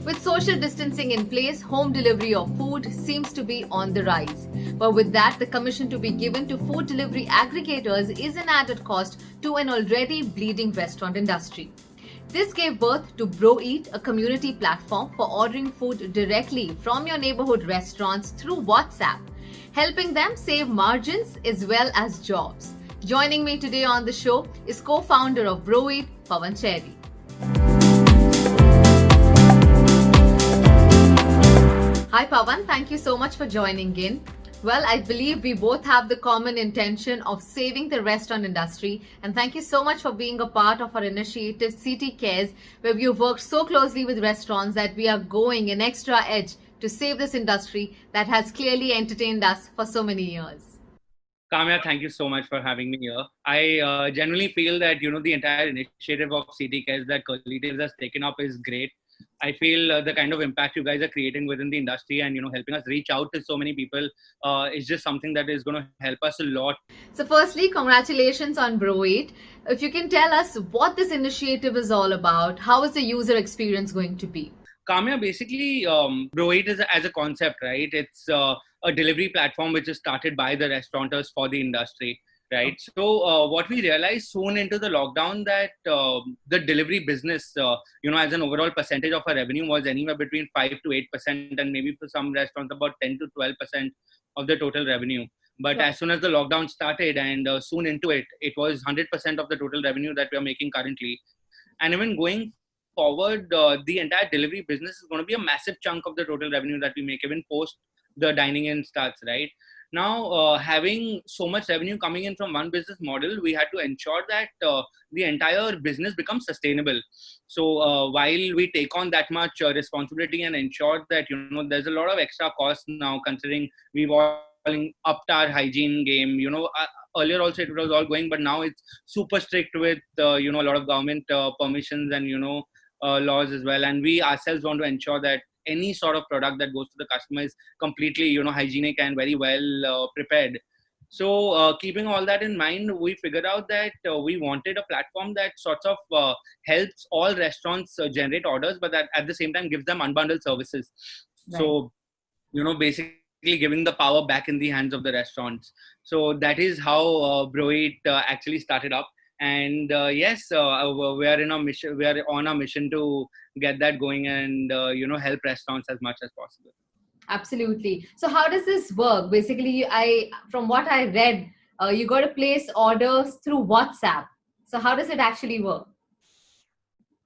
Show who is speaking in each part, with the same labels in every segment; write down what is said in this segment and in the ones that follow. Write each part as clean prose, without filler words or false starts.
Speaker 1: With social distancing in place, home delivery of food seems to be on the rise. But with that, the commission to be given to food delivery aggregators is an added cost to an already bleeding restaurant industry. This gave birth to BroEat, a community platform for ordering food directly from your neighborhood restaurants through WhatsApp, helping them save margins as well as jobs. Joining me today on the show is co-founder of BroEat, Pawan Shahri. Hi Pawan, thank you so much for joining in. Well, I believe we both have the common intention of saving the restaurant industry, and thank you so much for being a part of our initiative CT Cares, where we have worked so closely with restaurants that we are going an extra edge to save this industry that has clearly entertained us for so many years.
Speaker 2: Kamiya, thank you so much for having me here. I genuinely feel that, the entire initiative of CT Cares that Colleagues has taken up is great. I feel the kind of impact you guys are creating within the industry and, helping us reach out to so many people is just something that is going to help us a lot.
Speaker 1: So firstly, congratulations on BroEat. If you can tell us what this initiative is all about, how is the user experience going to be?
Speaker 2: Kamiya, basically, BroEat is as a concept, right? It's a delivery platform which is started by the restaurateurs for the industry, right? So what we realized soon into the lockdown that the delivery business, as an overall percentage of our revenue was anywhere between 5 to 8%, and maybe for some restaurants about 10 to 12% of the total revenue. But as soon as the lockdown started and soon into it, it was 100% of the total revenue that we are making currently. And even going forward, the entire delivery business is going to be a massive chunk of the total revenue that we make, even post the dining in starts, right? Now, having so much revenue coming in from one business model, we had to ensure that the entire business becomes sustainable. So while we take on that much responsibility and ensure that, there's a lot of extra costs now, considering we've all upped our hygiene game, earlier also it was all going, but now it's super strict with, a lot of government permissions and, laws as well. And we ourselves want to ensure that any sort of product that goes to the customer is completely, hygienic and very well prepared. So keeping all that in mind, we figured out that we wanted a platform that sorts of helps all restaurants generate orders, but that at the same time gives them unbundled services. Right. So, basically giving the power back in the hands of the restaurants. So that is how BroEat actually started up. And yes, we are in a mission. We are on a mission to get that going and help restaurants as much as possible.
Speaker 1: Absolutely. So how does this work? Basically, from what I read, you got to place orders through WhatsApp. So how does it actually work?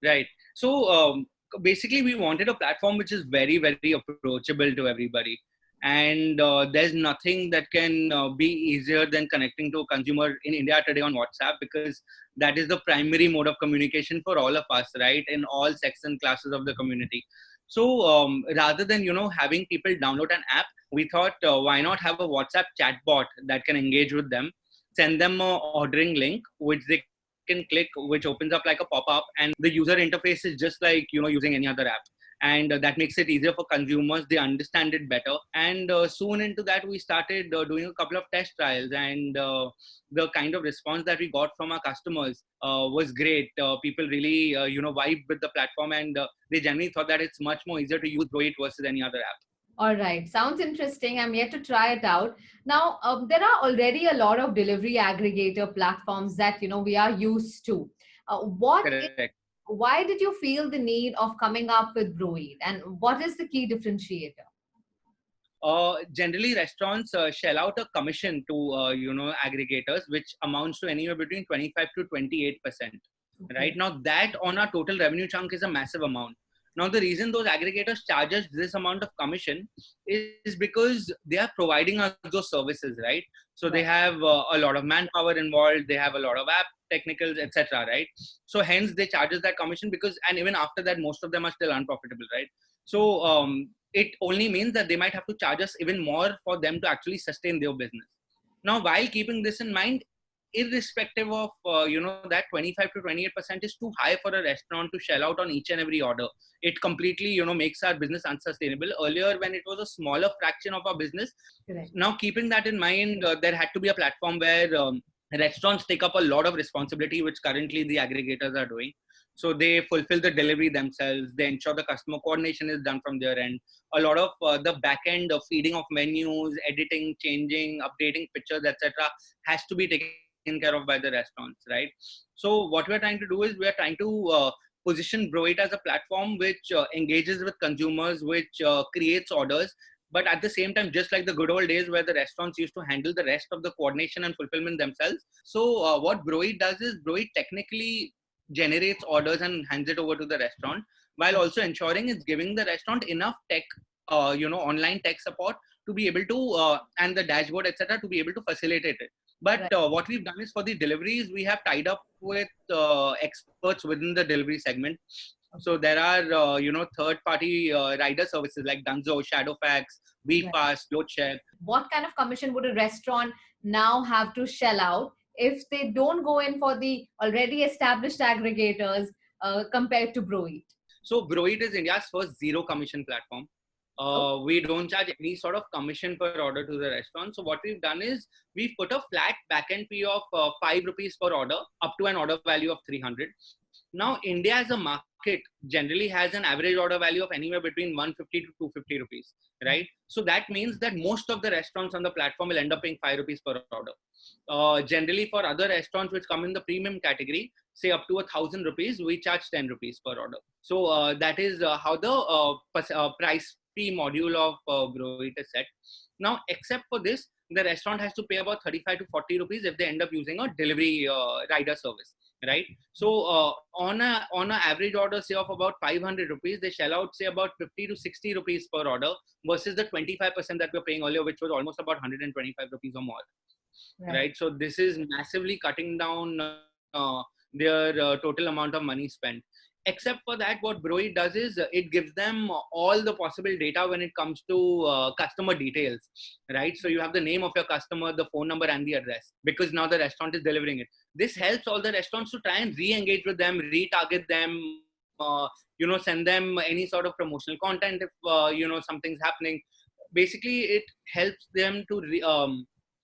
Speaker 2: Right. So basically, we wanted a platform which is very, very approachable to everybody. And there's nothing that can be easier than connecting to a consumer in India today on WhatsApp, because that is the primary mode of communication for all of us, right? In all sections and classes of the community. So rather than, having people download an app, we thought, why not have a WhatsApp chatbot that can engage with them, send them a ordering link, which they can click, which opens up like a pop-up, and the user interface is just like, using any other app. And that makes it easier for consumers. They understand it better. And soon into that, we started doing a couple of test trials, and the kind of response that we got from our customers was great. People really, vibed with the platform, and they generally thought that it's much more easier to use BroEat versus any other app.
Speaker 1: All right. Sounds interesting. I'm yet to try it out. Now, there are already a lot of delivery aggregator platforms that, we are used to. Why did you feel the need of coming up with BroEat, and what is the key differentiator?
Speaker 2: Generally, restaurants shell out a commission to aggregators, which amounts to anywhere between 25 to 28%. Okay. Right now, that on our total revenue chunk is a massive amount. Now, the reason those aggregators charge us this amount of commission is because they are providing us those services, right? So they have a lot of manpower involved, they have a lot of app technicals, etc., right? So hence they charge us that commission, because, and even after that, most of them are still unprofitable, right? So it only means that they might have to charge us even more for them to actually sustain their business. Now, while keeping this in mind, irrespective of that 25 to 28% is too high for a restaurant to shell out on each and every order. It completely makes our business unsustainable. Earlier, when it was a smaller fraction of our business, correct. Now keeping that in mind, there had to be a platform where restaurants take up a lot of responsibility, which currently the aggregators are doing. So they fulfill the delivery themselves. They ensure the customer coordination is done from their end. A lot of the back end of feeding of menus, editing, changing, updating pictures, etc., has to be taken care of by the restaurants, right? So what we're trying to do is we are trying to position BroEat as a platform which engages with consumers, which creates orders. But at the same time, just like the good old days where the restaurants used to handle the rest of the coordination and fulfillment themselves. So what BroEat does is BroEat technically generates orders and hands it over to the restaurant, while also ensuring it's giving the restaurant enough tech, online tech support to be able to, and the dashboard, etc., to be able to facilitate it. But
Speaker 1: Right.
Speaker 2: what we've done is for the deliveries, we have tied up with experts within the delivery segment. So there are, third-party rider services like Dunzo, Shadowfax,
Speaker 1: Right.
Speaker 2: WeFast, LoadShare.
Speaker 1: What kind of commission would a restaurant now have to shell out if they don't go in for the already established aggregators compared to BroEat?
Speaker 2: So BroEat is India's first zero commission platform.
Speaker 1: Oh,
Speaker 2: We don't charge any sort of commission per order to the restaurant. So what we've done is we've put a flat backend fee of 5 rupees per order up to an order value of 300. Now, India as a market generally has an average order value of anywhere between 150 to 250 rupees, right? So that means that most of the restaurants on the platform will end up paying 5 rupees per order. Generally, for other restaurants which come in the premium category, say up to 1,000 rupees, we charge 10 rupees per order. So that is how the price fee module of BroEat is set. Now, except for this, the restaurant has to pay about 35 to 40 rupees if they end up using a delivery rider service, right? So on a average order, say of about 500 rupees, they shell out say about 50 to 60 rupees per order versus the 25% that we were paying earlier, which was almost about 125 rupees or more, right? So this is massively cutting down their total amount of money spent. Except for that, what BroEat does is it gives them all the possible data when it comes to customer details, right? So you have the name of your customer, the phone number, and the address, because now the restaurant is delivering it. This helps all the restaurants to try and re-engage with them, retarget them, send them any sort of promotional content if something's happening. Basically, it helps them to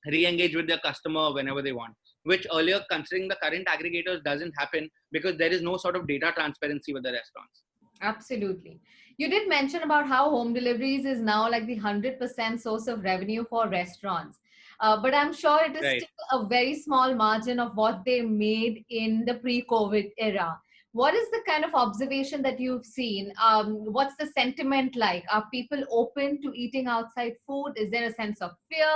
Speaker 2: re-engage with their customer whenever they want, which earlier, considering the current aggregators, doesn't happen because there is no sort of data transparency with the restaurants.
Speaker 1: absolutely. You did mention about how home deliveries is now like the 100% source of revenue for restaurants. But I'm sure it is
Speaker 2: Right.
Speaker 1: still a very small margin of what they made in the pre-COVID era. What is the kind of observation that you've seen? What's the sentiment like? Are people open to eating outside food? Is there a sense of fear?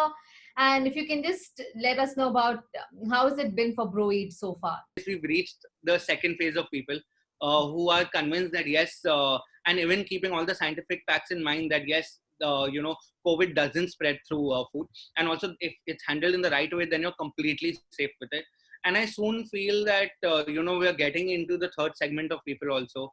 Speaker 1: And if you can just let us know about how has it been for BroEat so far?
Speaker 2: We've reached the second phase of people who are convinced that yes, and even keeping all the scientific facts in mind that yes, COVID doesn't spread through food, and also if it's handled in the right way, then you're completely safe with it. And I soon feel that we are getting into the third segment of people also.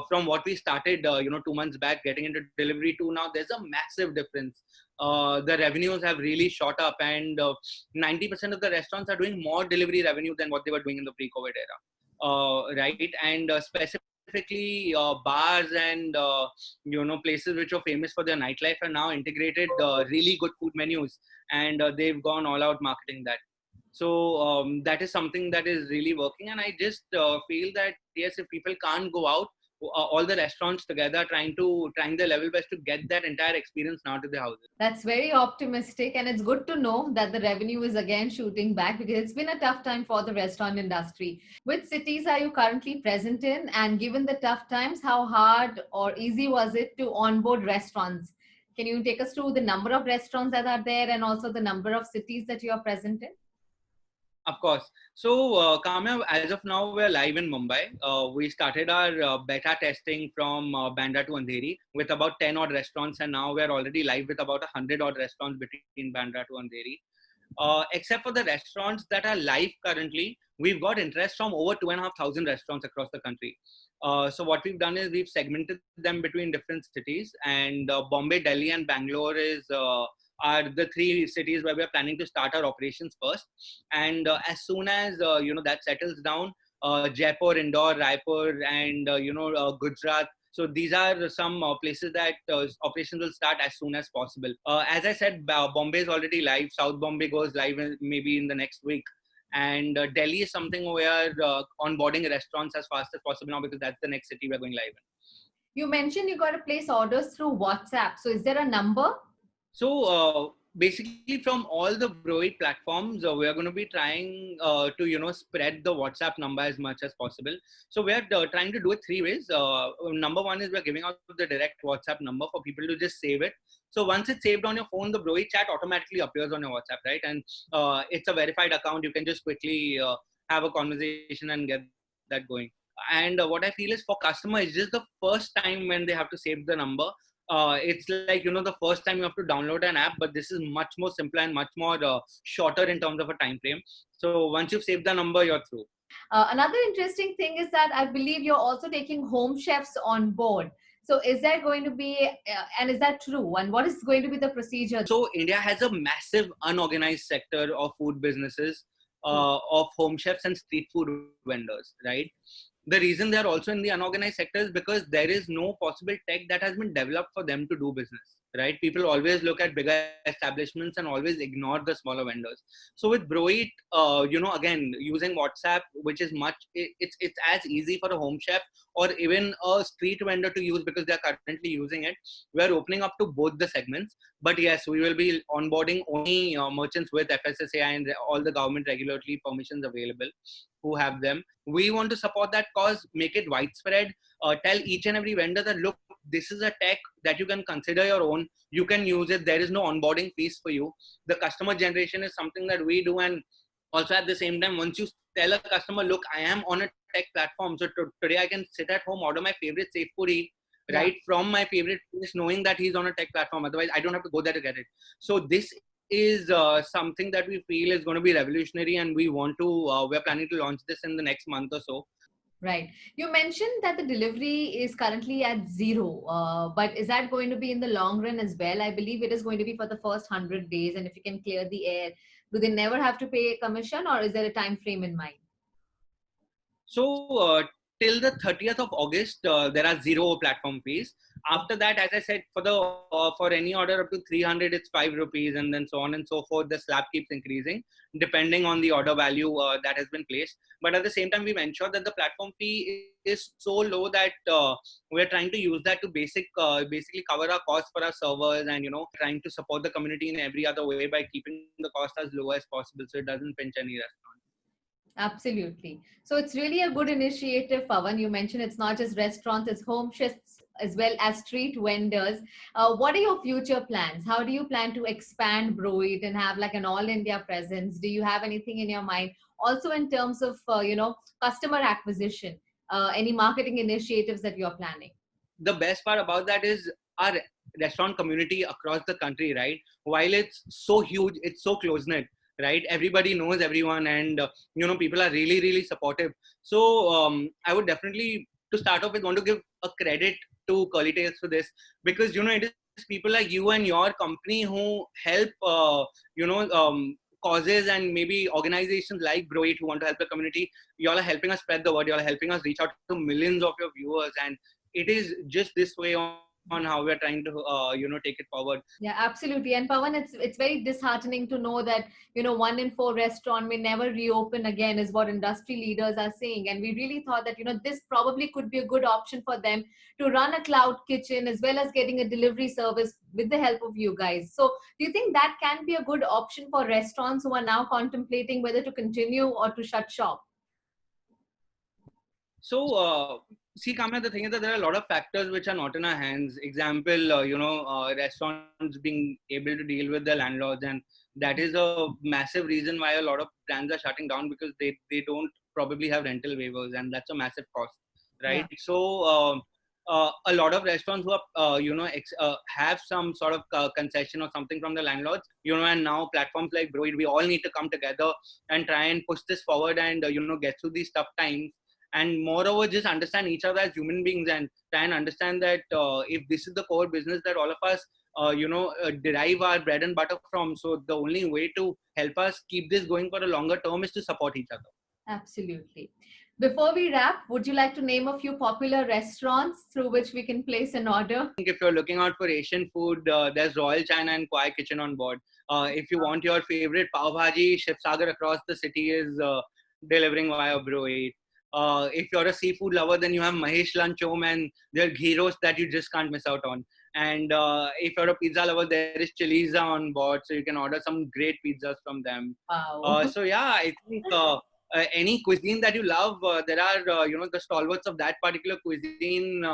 Speaker 2: From what we started, 2 months back, getting into delivery to now, there's a massive difference. The revenues have really shot up, and 90% of the restaurants are doing more delivery revenue than what they were doing in the pre-COVID era, right? And specifically, bars and places which are famous for their nightlife are now integrated really good food menus, and they've gone all out marketing that. So that is something that is really working, and I just feel that yes, if people can't go out, all the restaurants together trying their level best to get that entire experience now to their houses.
Speaker 1: That's very optimistic, and it's good to know that the revenue is again shooting back because it's been a tough time for the restaurant industry. Which cities are you currently present in? And given the tough times, how hard or easy was it to onboard restaurants? Can you take us through the number of restaurants that are there and also the number of cities that you are present in?
Speaker 2: Of course. So, Kamiya, as of now, we're live in Mumbai. We started our beta testing from Bandra to Andheri with about 10 odd restaurants, and now we're already live with about 100 odd restaurants between Bandra to Andheri. Except for the restaurants that are live currently, we've got interest from over 2,500 restaurants across the country. So what we've done is we've segmented them between different cities, and Bombay, Delhi, and Bangalore are the three cities where we're planning to start our operations first. And as soon as that settles down, Jaipur, Indore, Raipur, and Gujarat. So these are some places that operations will start as soon as possible. As I said, Bombay is already live. South Bombay goes live maybe in the next week. And Delhi is something we are onboarding restaurants as fast as possible now, because that's the next city we're going live in.
Speaker 1: You mentioned you got to place orders through WhatsApp. So is there a number?
Speaker 2: So basically, from all the BroEat platforms, we are going to be trying to spread the WhatsApp number as much as possible. So we are trying to do it three ways. Number one is we're giving out the direct WhatsApp number for people to just save it. So once it's saved on your phone, the BroEat chat automatically appears on your WhatsApp, right? And it's a verified account. You can just quickly have a conversation and get that going. And what I feel is, for customers, it's just the first time when they have to save the number. It's like the first time you have to download an app, but this is much more simpler and much more shorter in terms of a time frame. So once you've saved the number, you're through.
Speaker 1: Another interesting thing is that I believe you're also taking home chefs on board. So is there going to be, and is that true? And what is going to be the procedure?
Speaker 2: So India has a massive unorganized sector of food businesses, of home chefs and street food vendors, right? The reason they're also in the unorganized sector is because there is no possible tech that has been developed for them to do business, right? People always look at bigger establishments and always ignore the smaller vendors. So with BroEat, again, using WhatsApp, which is it's as easy for a home chef or even a street vendor to use, because they're currently using it. We're opening up to both the segments. But yes, we will be onboarding only merchants with FSSAI and all the government regulatory permissions available who have them. We want to support that cause, make it widespread, tell each and every vendor that, look, this is a tech that you can consider your own. You can use it. There is no onboarding fees for you. The customer generation is something that we do. And also at the same time, once you tell a customer, look, I am on a tech platform. So today I can sit at home, order my favorite safe puri, right, from my favorite place, knowing that he's on a tech platform. Otherwise, I don't have to go there to get it. So this is something that we feel is going to be revolutionary, and we're planning to launch this in the next month or so.
Speaker 1: Right. You mentioned that the delivery is currently at zero, but is that going to be in the long run as well? I believe it is going to be for the first 100 days, and if you can clear the air, do they never have to pay a commission, or is there a time frame in mind?
Speaker 2: So till the 30th of August, there are zero platform fees. After that, as I said, for any order up to 300, it's 5 rupees, and then so on and so forth. The slab keeps increasing depending on the order value that has been placed. But at the same time, we've ensured that the platform fee is so low that we're trying to use that to basically cover our costs for our servers, and trying to support the community in every other way by keeping the cost as low as possible, so it doesn't pinch any restaurant.
Speaker 1: Absolutely. So it's really a good initiative, Pawan. You mentioned it's not just restaurants, it's home chefs as well as street vendors. What are your future plans? How do you plan to expand BroEat and have like an all India presence? Do you have anything in your mind? Also in terms of, customer acquisition, any marketing initiatives that you're planning?
Speaker 2: The best part about that is our restaurant community across the country, right? While it's so huge, it's so close knit, right? Everybody knows everyone, and people are really, really supportive. So I would definitely, to start off with, want to give a credit to Curly Tails for this, because it is people like you and your company who help causes and maybe organizations like BroEat who want to help the community. You all are helping us spread the word. You all are helping us reach out to millions of your viewers, and it is just this way on how we are trying to take it forward.
Speaker 1: Yeah, absolutely. And Pawan, it's very disheartening to know that 1 in 4 restaurant may never reopen again, is what industry leaders are saying. And we really thought that this probably could be a good option for them to run a cloud kitchen as well as getting a delivery service with the help of you guys. So do you think that can be a good option for restaurants who are now contemplating whether to continue or to shut shop?
Speaker 2: So, see, Kamya, the thing is that there are a lot of factors which are not in our hands. Example, restaurants being able to deal with the landlords, and that is a massive reason why a lot of brands are shutting down, because they don't probably have rental waivers, and that's a massive cost, right?
Speaker 1: Yeah.
Speaker 2: So, a lot of restaurants who are, have some sort of concession or something from the landlords, and now platforms like BroEat, we all need to come together and try and push this forward and, get through these tough times. And moreover, just understand each other as human beings, and try and understand that if this is the core business that all of us derive our bread and butter from, so the only way to help us keep this going for a longer term is to support each other.
Speaker 1: Absolutely. Before we wrap, would you like to name a few popular restaurants through which we can place an order?
Speaker 2: If you're looking out for Asian food, there's Royal China and Kwai Kitchen on board. If you want your favorite pav bhaji, Shiv Sagar across the city is delivering via BroEat. If you're a seafood lover, then you have Mahesh Lunch Home and their ghee roast that you just can't miss out on. And if you're a pizza lover, there is Chiliza on board, so you can order some great pizzas from them.
Speaker 1: Wow.
Speaker 2: So yeah, I think any cuisine that you love, there are the stalwarts of that particular cuisine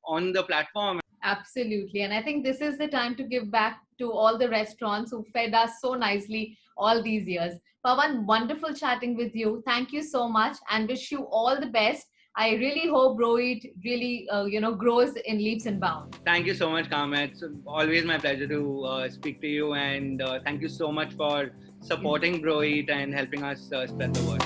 Speaker 2: on the platform.
Speaker 1: Absolutely. And I think this is the time to give back to all the restaurants who fed us so nicely all these years. Pawan, wonderful chatting with you. Thank you so much and wish you all the best. I really hope BroEat really, grows in leaps and bounds.
Speaker 2: Thank you so much, Kamiya. It's always my pleasure to speak to you, and thank you so much for supporting BroEat and helping us spread the word.